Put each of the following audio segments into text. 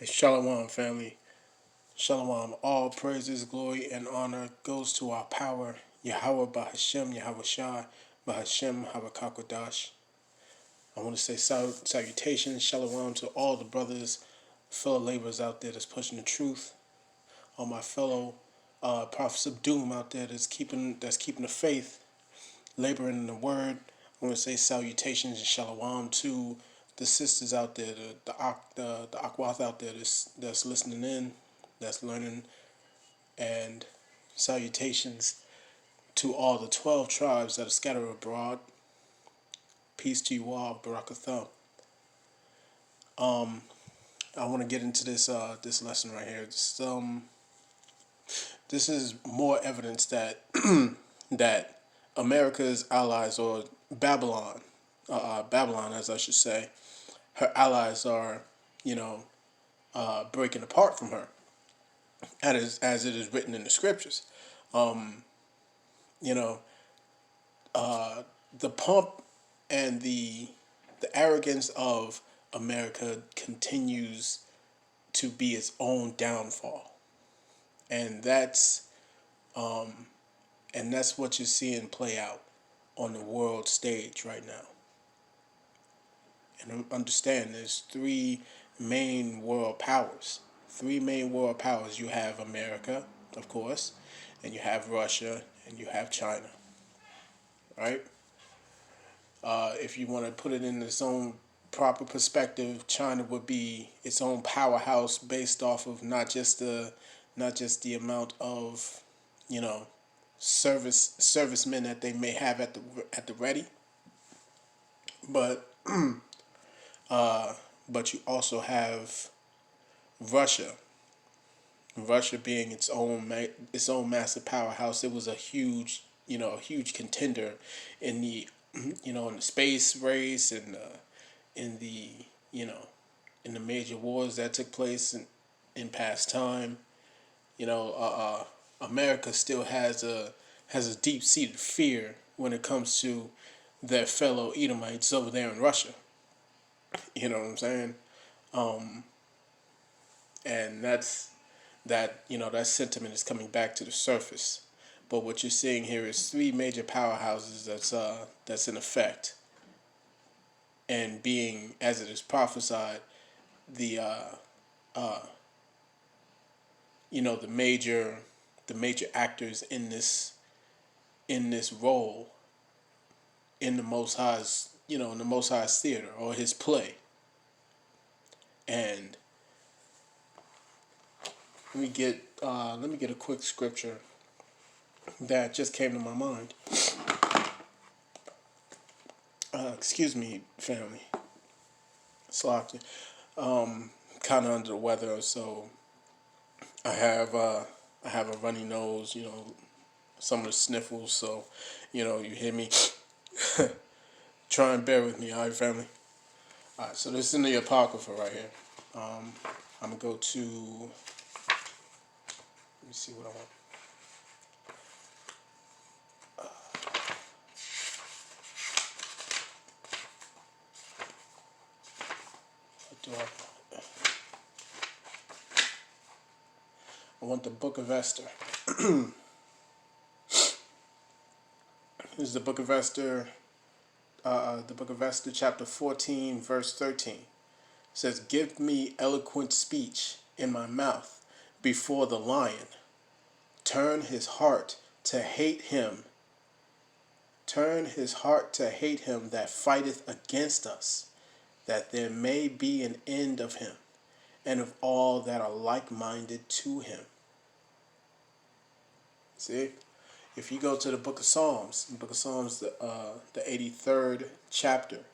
Shalom, family. Shalom. All praises, glory, and honor goes to our power, Yahawah Bahashem, Yahweh Shah, Bahashem, Habakakwadash. I want to say salutations, shalom to all the brothers, fellow laborers out there that's pushing the truth. All my fellow prophets of doom out there that's keeping the faith, laboring in the word. I want to say salutations and shalom to the sisters out there, the Akwath out there that's listening in, that's learning, and salutations to all the 12 tribes that are scattered abroad. Peace to you all, Barakatham. I want to get into this lesson right here. This is more evidence that that America's allies, or Babylon, as I should say, her allies are, you know, breaking apart from her, as it is written in the scriptures. You know, the pomp and the arrogance of America continues to be its own downfall, and that's what you're seeing play out on the world stage right now. And understand, there's three main world powers. Three main world powers. You have America, of course, and you have Russia, and you have China. Right? If you want to put it in its own proper perspective, China would be its own powerhouse based off of not just the amount of, you know, servicemen that they may have at the ready, but but you also have Russia. Russia being its own massive powerhouse. It was a huge contender in the in the space race, and in the you know in the major wars that took place in past time. America still has a deep seated fear when it comes to their fellow Edomites over there in Russia. You know what I'm saying? And that sentiment is coming back to the surface. But what you're seeing here is three major powerhouses that's in effect, and being, as it is prophesied, the the major actors in this role in the Most High's in the Most High's theater, or his play. And let me get a quick scripture that just came to my mind. Excuse me, family. Sloppy. Kind of under the weather, so I have a runny nose. Some of the sniffles. So, you hear me. Try and bear with me, all right, family. All right, so this is in the Apocrypha right here. I'm gonna go to. Let me see what I want. What do I want? I want the Book of Esther. This is the Book of Esther. The Book of Esther, chapter 14, verse 13. It says, "Give me eloquent speech in my mouth before the lion. Turn his heart to hate him. Turn his heart to hate him that fighteth against us, that there may be an end of him, and of all that are like-minded to him." See? If you go to the Book of Psalms, the 83rd chapter,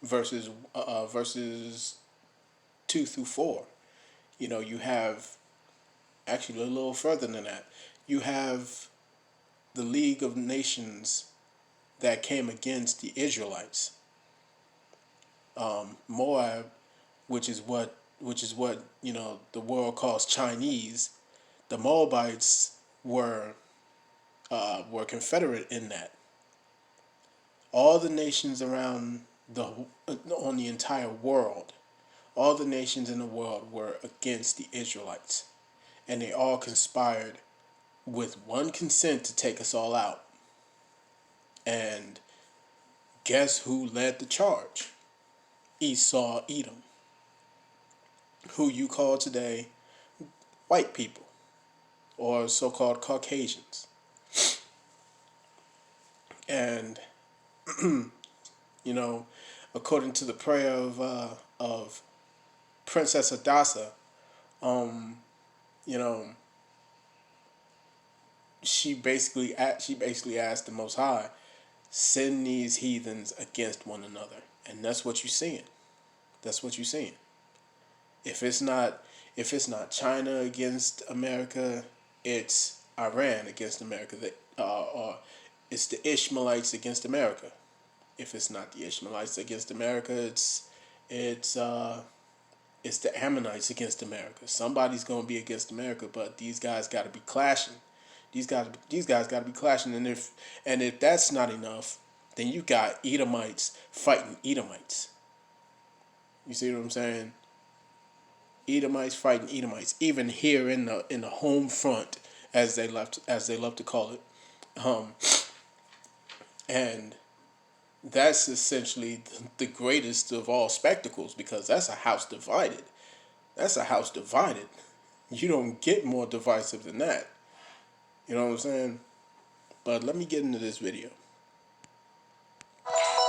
verses 2 through 4, you have, actually a little further than that, you have the League of Nations that came against the Israelites. Moab, which is what the world calls Chinese. The Moabites were confederate in that. All the nations on the entire world all the nations in the world were against the Israelites, and they all conspired with one consent to take us all out. And guess who led the charge? Esau, Edom, who you call today white people, or so-called Caucasians. And you know, according to the prayer of Princess Hadassah, you know, she basically asked the Most High, send these heathens against one another, and that's what you're seeing. That's what you're seeing. If it's not China against America, it's Iran against America. Or it's the Ishmaelites against America. If it's not the Ishmaelites against America, it's the Ammonites against America. Somebody's gonna be against America, but these guys got to be clashing. These guys got to be clashing, and if that's not enough, then you got Edomites fighting Edomites. You see what I'm saying? Edomites fighting Edomites, even here in the home front, as they love to call it, and that's essentially the greatest of all spectacles, because that's a house divided. That's a house divided. You don't get more divisive than that. You know what I'm saying? But let me get into this video.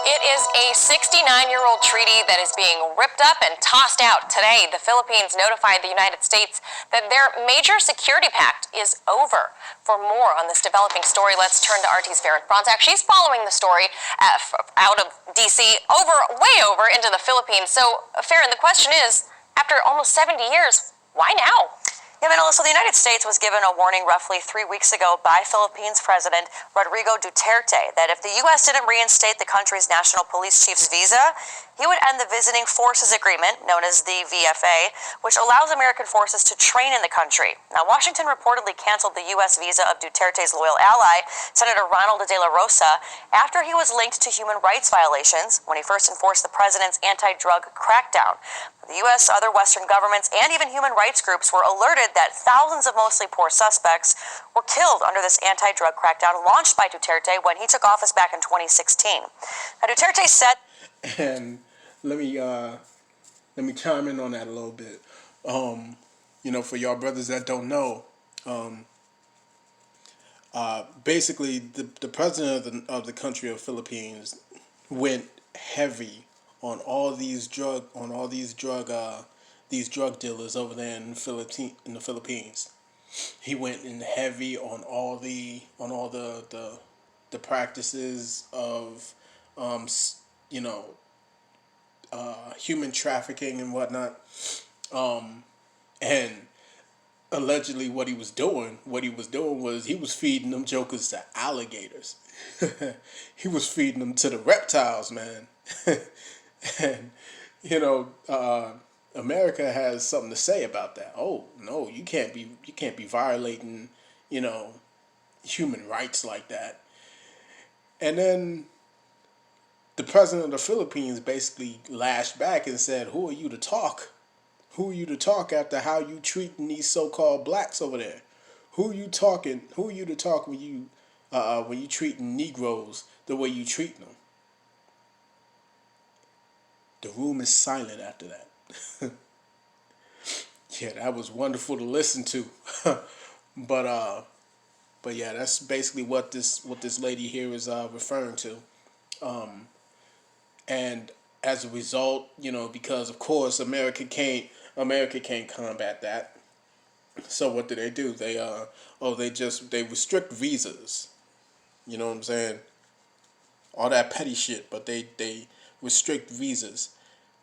It is a 69-year-old treaty that is being ripped up and tossed out. Today, the Philippines notified the United States that their major security pact is over. For more on this developing story, let's turn to RT's Farron Bronzak. She's following the story out of D.C. way over into the Philippines. So, Farron, the question is, after almost 70 years, why now? Yeah, Manila, so the United States was given a warning roughly 3 weeks ago by Philippines President Rodrigo Duterte that if the U.S. didn't reinstate the country's national police chief's visa, he would end the Visiting Forces Agreement, known as the VFA, which allows American forces to train in the country. Now, Washington reportedly canceled the U.S. visa of Duterte's loyal ally, Senator Ronald De La Rosa, after he was linked to human rights violations when he first enforced the president's anti-drug crackdown. The U.S., other Western governments, and even human rights groups were alerted that thousands of mostly poor suspects were killed under this anti-drug crackdown launched by Duterte when he took office back in 2016. Now, Duterte said... And let me chime in on that a little bit. For y'all brothers that don't know, basically the president of the country of Philippines went heavy on these drug dealers over there in the Philippines. He went in heavy on all the practices of human trafficking and whatnot, and allegedly what he was doing was he was feeding them jokers to alligators. He was feeding them to the reptiles, man. And America has something to say about that. Oh no, you can't be violating human rights like that. And then the president of the Philippines basically lashed back and said, "Who are you to talk? Who are you to talk after how you treating these so-called blacks over there? Who are you to talk when you treating Negroes the way you treat them?" The room is silent after that. Yeah, that was wonderful to listen to. But yeah, that's basically what this lady here is referring to. And as a result, because of course America can't combat that. So what do? They restrict visas. You know what I'm saying? All that petty shit, but they restrict visas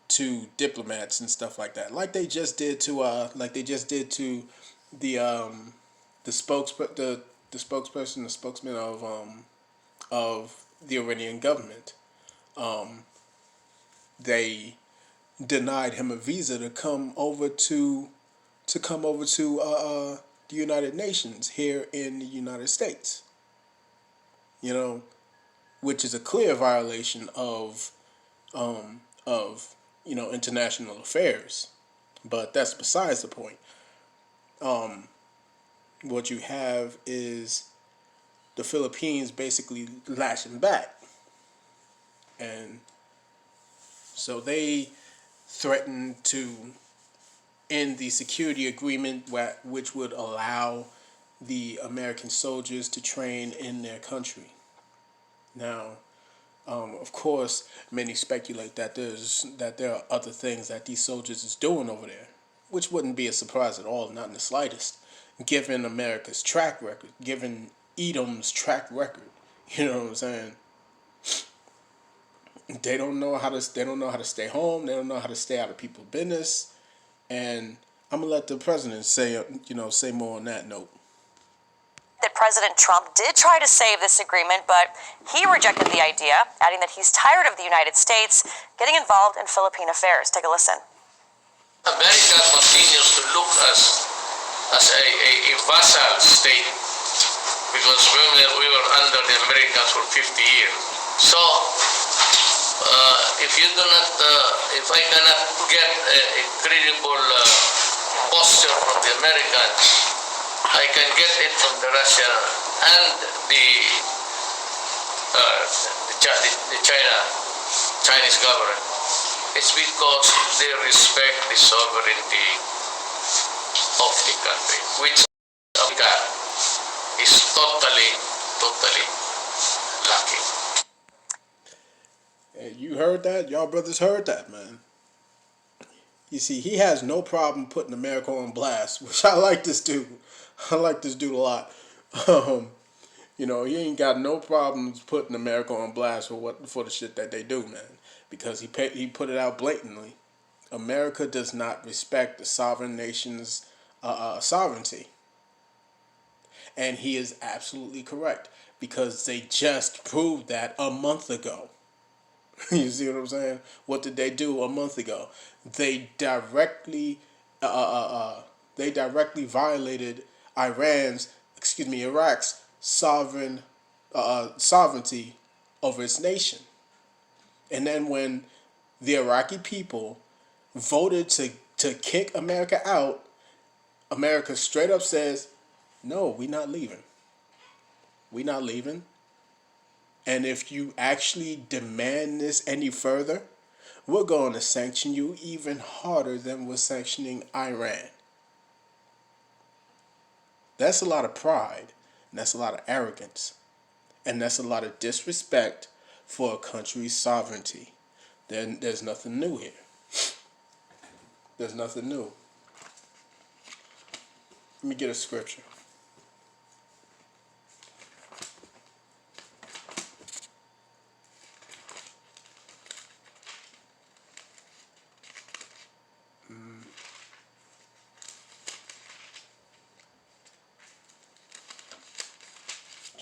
to diplomats and stuff like that. Like they just did to the spokesman of the Iranian government. They denied him a visa to come over to the United Nations here in the United States. Which is a clear violation of international affairs. But that's besides the point. What you have is the Philippines basically lashing back. And so they threatened to end the security agreement, which would allow the American soldiers to train in their country. Now, of course, many speculate that there are other things that these soldiers is doing over there, which wouldn't be a surprise at all, not in the slightest, given America's track record, given Edom's track record. You know what I'm saying? They don't know how to stay home. They don't know how to stay out of people's business. And I'm gonna let the president say more on that note. That President Trump did try to save this agreement, but he rejected the idea, adding that he's tired of the United States getting involved in Philippine affairs. Take a listen. America continues to look as a vassal state because we were under the Americans for 50 years. So if I cannot get a credible posture from the Americans, I can get it from the Russia and the Chinese government. It's because they respect the sovereignty of the country, which America is totally lacking. And you heard that? Y'all brothers heard that, man. You see, he has no problem putting America on blast, which I like this dude. I like this dude a lot. He ain't got no problems putting America on blast for the shit that they do, man. Because he put it out blatantly. America does not respect the sovereign nation's sovereignty. And he is absolutely correct. Because they just proved that a month ago. You see what I'm saying? What did they do a month ago? They directly violated Iraq's sovereignty over its nation. And then when the Iraqi people voted to kick America out, America straight up says, no, we're not leaving. We're not leaving. And if you actually demand this any further, we're going to sanction you even harder than we're sanctioning Iran. That's a lot of pride, and that's a lot of arrogance, and that's a lot of disrespect for a country's sovereignty. Then there's nothing new here. There's nothing new. Let me get a scripture.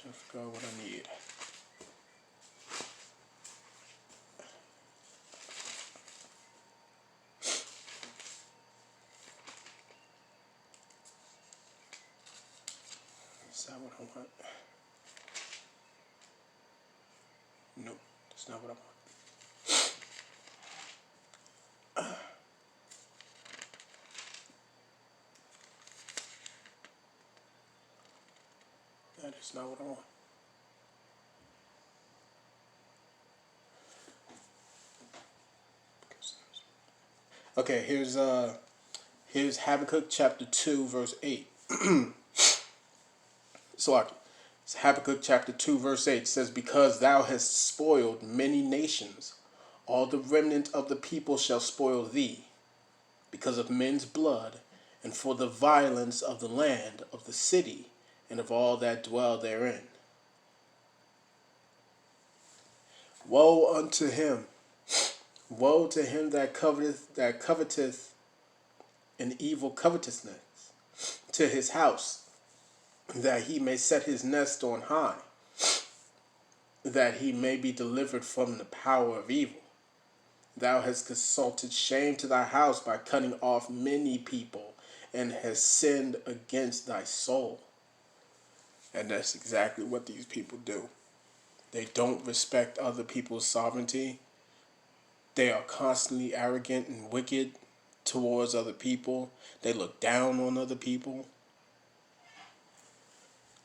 I forgot what I need. Is that what I want? Nope, that's not what I want. That is not what I want. Okay, here's Habakkuk chapter 2, verse 8. Salaki. It's Habakkuk chapter 2, verse 8 says, because thou hast spoiled many nations, all the remnant of the people shall spoil thee, because of men's blood, and for the violence of the land, of the city, and of all that dwell therein. Woe unto him! Woe to him that coveteth an evil covetousness, to his house, that he may set his nest on high, that he may be delivered from the power of evil. Thou hast consulted shame to thy house by cutting off many people, and hast sinned against thy soul. And that's exactly what these people do. They don't respect other people's sovereignty. They are constantly arrogant and wicked towards other people. They look down on other people.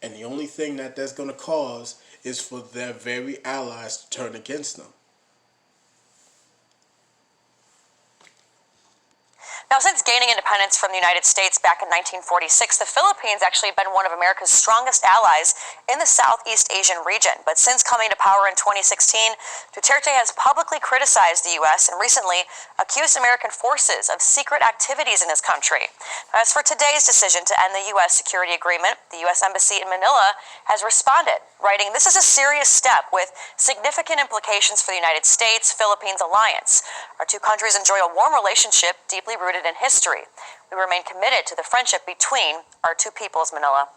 And the only thing that that's going to cause is for their very allies to turn against them. Now, since gaining independence from the United States back in 1946, the Philippines actually have been one of America's strongest allies in the Southeast Asian region. But since coming to power in 2016, Duterte has publicly criticized the U.S. and recently accused American forces of secret activities in his country. As for today's decision to end the U.S. security agreement, the U.S. Embassy in Manila has responded, writing, "This is a serious step with significant implications for the United States-Philippines alliance. Our two countries enjoy a warm relationship deeply rooted in history. We remain committed to the friendship between our two peoples." Manila.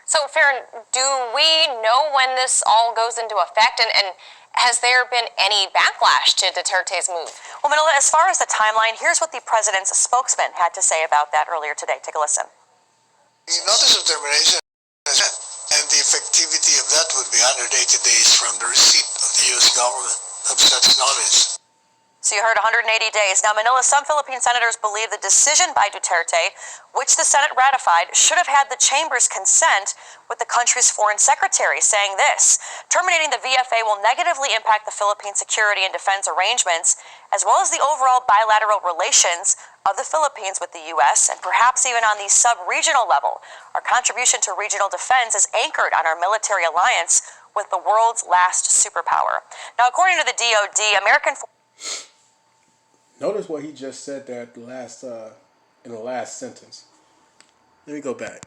So, Farron, do we know when this all goes into effect, and has there been any backlash to Duterte's move? Well, Manila, as far as the timeline, here's what the president's spokesman had to say about that earlier today. Take a listen. The notice of termination and the effectivity of that would be 180 days from the receipt of the U.S. government of such notice. So you heard 180 days. Now, Manila, some Philippine senators believe the decision by Duterte, which the Senate ratified, should have had the chamber's consent with the country's foreign secretary, saying this: "Terminating the VFA will negatively impact the Philippine security and defense arrangements, as well as the overall bilateral relations of the Philippines with the U.S., and perhaps even on the sub-regional level. Our contribution to regional defense is anchored on our military alliance with the world's last superpower." Now, according to the DoD, American... Notice what he just said there at the last, in the last sentence. Let me go back.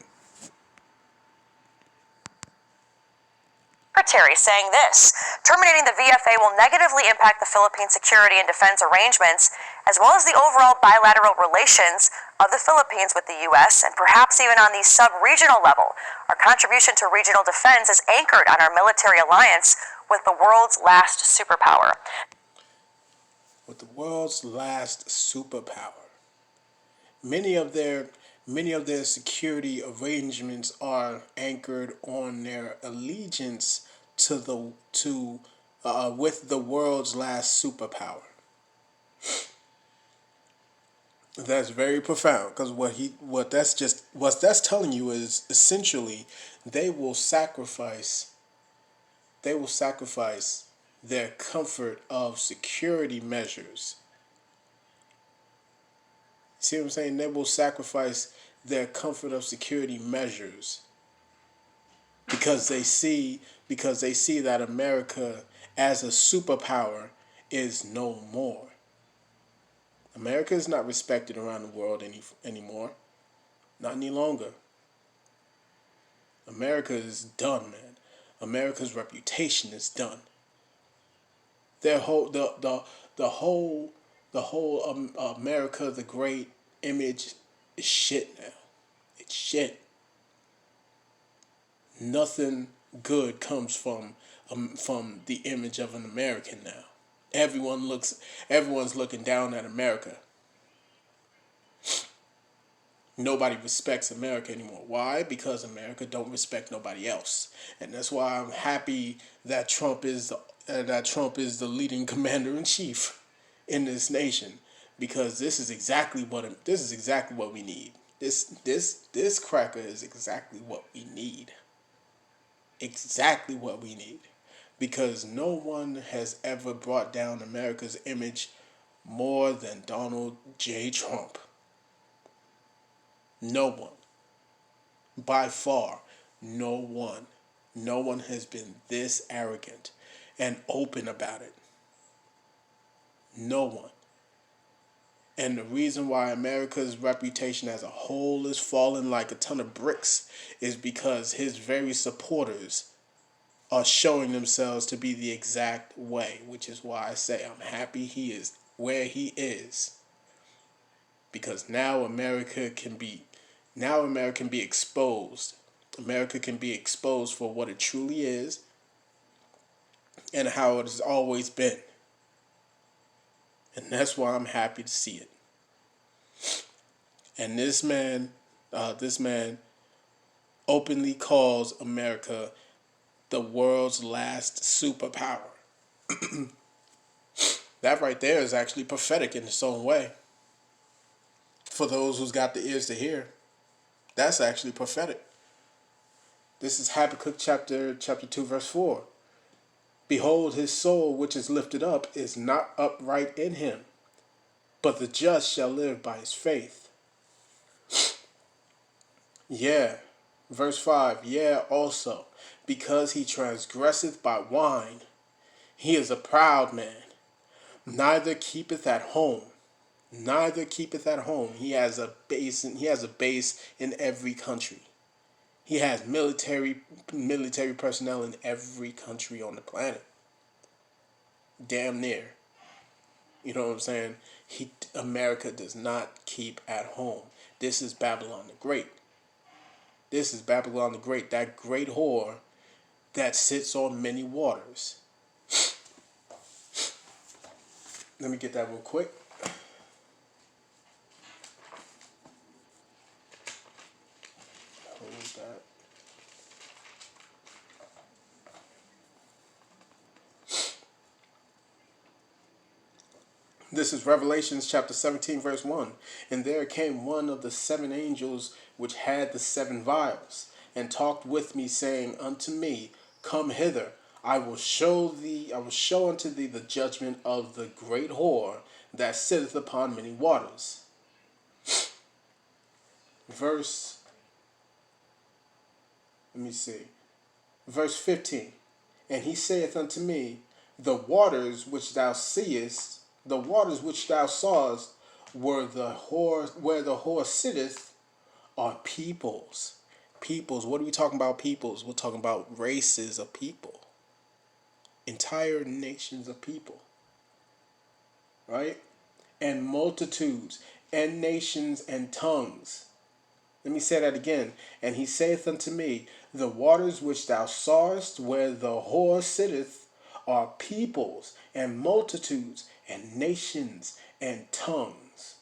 Secretary saying this: "Terminating the VFA will negatively impact the Philippine security and defense arrangements, as well as the overall bilateral relations of the Philippines with the U.S., and perhaps even on the sub-regional level. Our contribution to regional defense is anchored on our military alliance with the world's last superpower." With the world's last superpower. Many of their security arrangements are anchored on their allegiance with the world's last superpower. That's very profound, because what that's telling you is essentially they will sacrifice their comfort of security measures. See what I'm saying? They will sacrifice their comfort of security measures because they see that America as a superpower is no more. America is not respected around the world anymore. Not any longer. America is done, man. America's reputation is done. Their whole the whole America the Great image is shit now. It's shit. Nothing good comes from the image of an American now. Everyone's looking down at America. Nobody respects America anymore. Why? Because America don't respect nobody else, and that's why I'm happy that Trump is the leading commander in chief in this nation, because this is exactly what we need. This cracker is exactly what we need. Exactly what we need, because no one has ever brought down America's image more than Donald J. Trump. No one. By far, no one. No one has been this arrogant and open about it. No one. And the reason why America's reputation as a whole is falling like a ton of bricks is because his very supporters are showing themselves to be the exact way, which is why I say I'm happy he is where he is. Because now America can be exposed. America can be exposed for what it truly is and how it has always been. And that's why I'm happy to see it. And this man openly calls America the world's last superpower. That right there is actually prophetic in its own way. For those who's got the ears to hear, that's actually prophetic. This is Habakkuk chapter 2, verse 4. Behold, his soul which is lifted up is not upright in him, but the just shall live by his faith. Yeah. Verse 5. Yeah, also, because he transgresseth by wine, he is a proud man, neither keepeth at home. Neither keepeth at home. He has a base in every country. He has military personnel in every country on the planet. Damn near. You know what I'm saying? America does not keep at home. This is Babylon the Great. This is Babylon the Great, that great whore that sits on many waters. Let me get that real quick. Hold that. This is Revelations chapter 17, verse 1. And there came one of the 7 angels which had the 7 vials, and talked with me, saying unto me, Come hither, I will show unto thee the judgment of the great whore that sitteth upon many waters. Verse 15. And he saith unto me, the waters which thou sawest, where the whore sitteth, are peoples. Peoples. What are we talking about? Peoples. We're talking about races of people, entire nations of people, right? And multitudes, and nations, and tongues. Let me say that again. And he saith unto me, the waters which thou sawest, where the whore sitteth, are peoples, and multitudes, and nations, and tongues.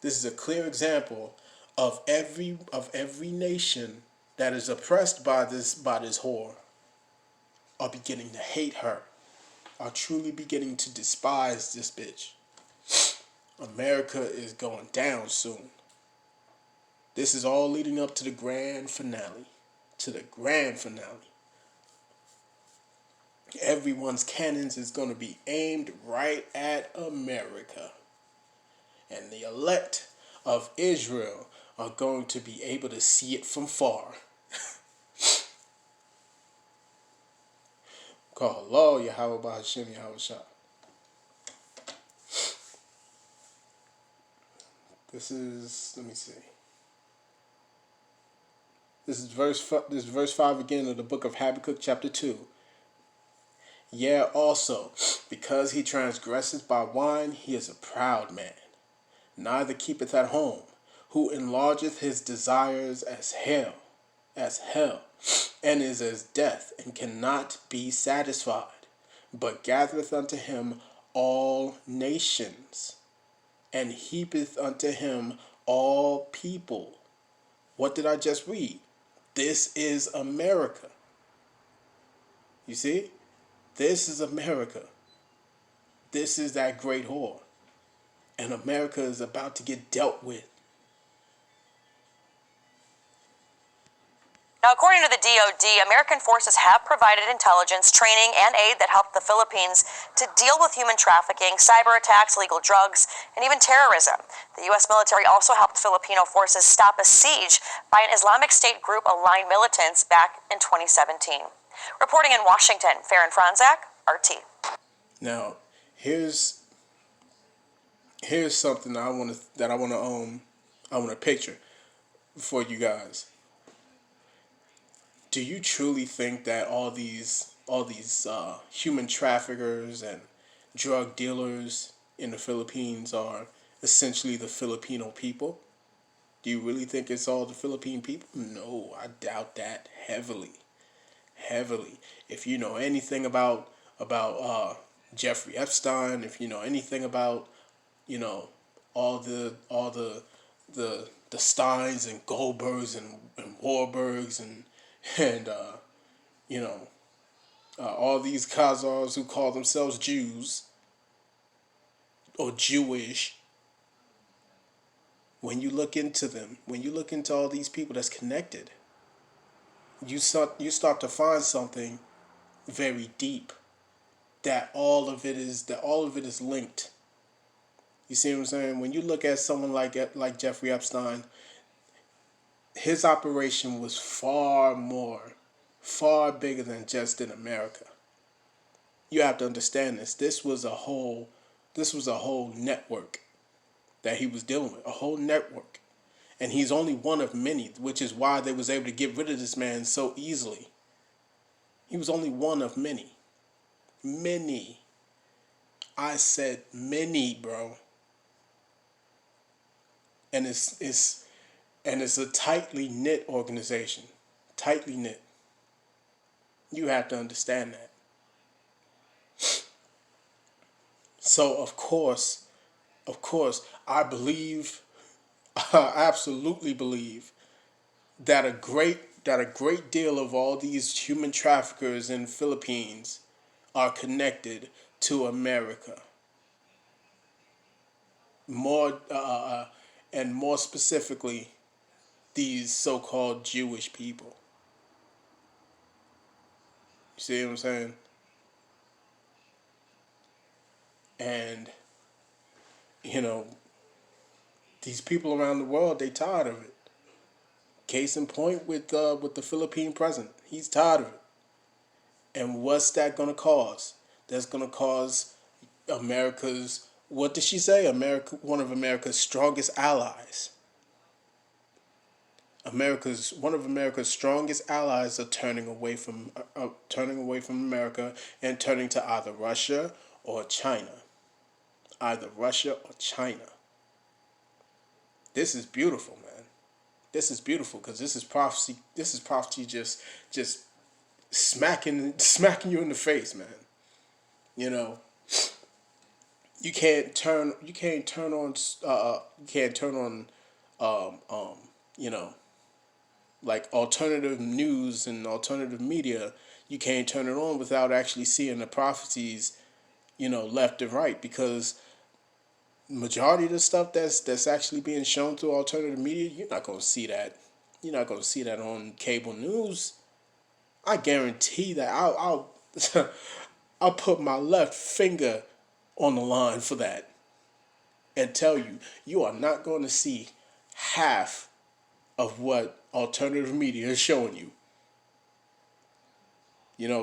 This is a clear example of every nation that is oppressed by this whore are beginning to hate her, are truly beginning to despise this bitch. America is going down soon. This is all leading up to the grand finale. Everyone's cannons is going to be aimed right at America. And the elect of Israel are going to be able to see it from far. Call Allah, Yahawah, Hashem, Yahawah. This is, let me see. This is verse 5 again of the book of Habakkuk chapter 2. Yeah, also, because he transgresseth by wine, he is a proud man, neither keepeth at home, who enlargeth his desires as hell, and is as death, and cannot be satisfied, but gathereth unto him all nations, and heapeth unto him all people. What did I just read? This is America. You see? This is America. This is that great whore. And America is about to get dealt with. Now, according to the DoD, American forces have provided intelligence, training, and aid that helped the Philippines to deal with human trafficking, cyber attacks, illegal drugs, and even terrorism. The U.S. military also helped Filipino forces stop a siege by an Islamic State group-aligned militants back in 2017. Reporting in Washington, Farron Franzak, RT. Now, here's something I want to picture for you guys. Do you truly think that all these human traffickers and drug dealers in the Philippines are essentially the Filipino people? Do you really think it's all the Philippine people? No, I doubt that heavily. If you know anything about Jeffrey Epstein, if you know anything about all the Steins and Goldbergs and Warburgs and All these Khazars who call themselves Jews or Jewish, when you look into them, when you look into all these people that's connected, you start to find something very deep, that all of it is linked. You see what I'm saying? When you look at someone like Jeffrey Epstein, his operation was far bigger than just in America. You have to understand this. This was a whole network that he was dealing with, a whole network. And he's only one of many, which is why they was able to get rid of this man so easily. He was only one of many. Many. I said many, bro. And it's a tightly knit organization. Tightly knit. You have to understand that. So of course, I believe, I absolutely believe that a great deal of all these human traffickers in Philippines are connected to America. More and more specifically, these so-called Jewish people. You see what I'm saying? And you know, these people around the world, they tired of it. Case in point with the Philippine president, he's tired of it. And what's that gonna cause? That's gonna cause America's, what did she say? One of America's strongest allies. One of America's strongest allies are turning away from America and turning to either Russia or China. Either Russia or China. This is beautiful, man. This is beautiful because this is prophecy. This is prophecy just smacking you in the face, man. You know, you can't turn on you know, like alternative news and alternative media. You can't turn it on without actually seeing the prophecies, left and right, because majority of the stuff that's actually being shown through alternative media, you're not gonna see that. You're not gonna see that on cable news. I guarantee that I'll I'll put my left finger on the line for that and tell you, you are not going to see half of what alternative media is showing you.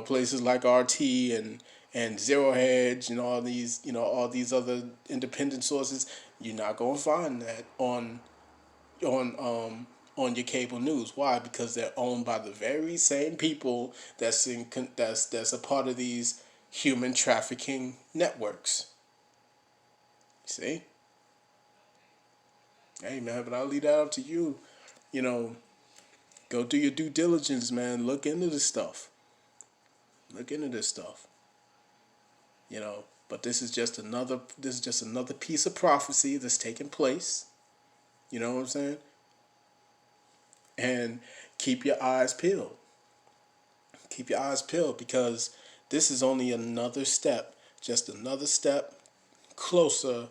Places like RT and Zero Hedge and all these other independent sources, you're not going to find that on your cable news. Why? Because they're owned by the very same people that's a part of these human trafficking networks. See? Hey man, but I'll leave that up to you. You know, go do your due diligence, man. Look into this stuff. Look into this stuff. But this is just another piece of prophecy that's taking place. You know what I'm saying? And keep your eyes peeled. Keep your eyes peeled, because this is only another step, just another step closer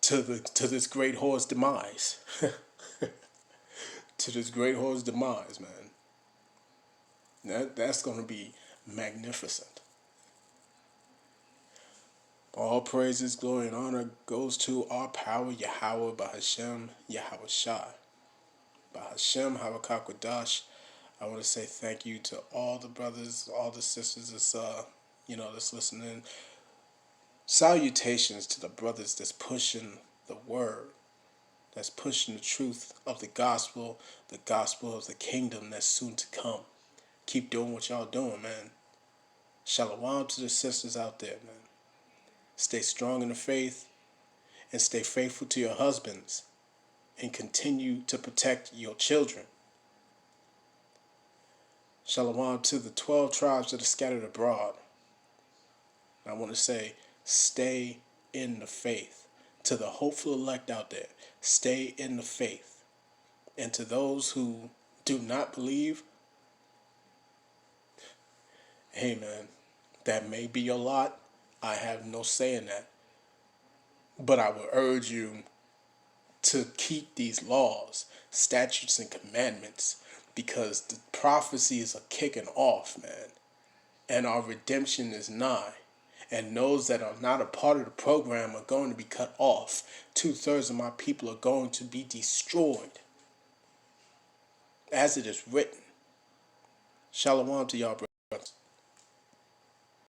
to this great whore's demise. To this great whore's demise, man. That's gonna be magnificent. All praises, glory, and honor goes to our power, Yahawah, Bahashem, Yahawah Shai. Bahashem, Hawakakwadash. I want to say thank you to all the brothers, all the sisters that's listening. Salutations to the brothers that's pushing the word, that's pushing the truth of the gospel of the kingdom that's soon to come. Keep doing what y'all doing, man. Shalom to the sisters out there, man. Stay strong in the faith and stay faithful to your husbands and continue to protect your children. Shalom to the 12 tribes that are scattered abroad. I want to say, stay in the faith. To the hopeful elect out there, stay in the faith. And to those who do not believe, Hey man, that may be your lot. I have no say in that. But I would urge you to keep these laws, statutes, and commandments because the prophecies are kicking off, man. And our redemption is nigh. And those that are not a part of the program are going to be cut off. 2/3 of my people are going to be destroyed. As it is written. Shalom to y'all, brothers.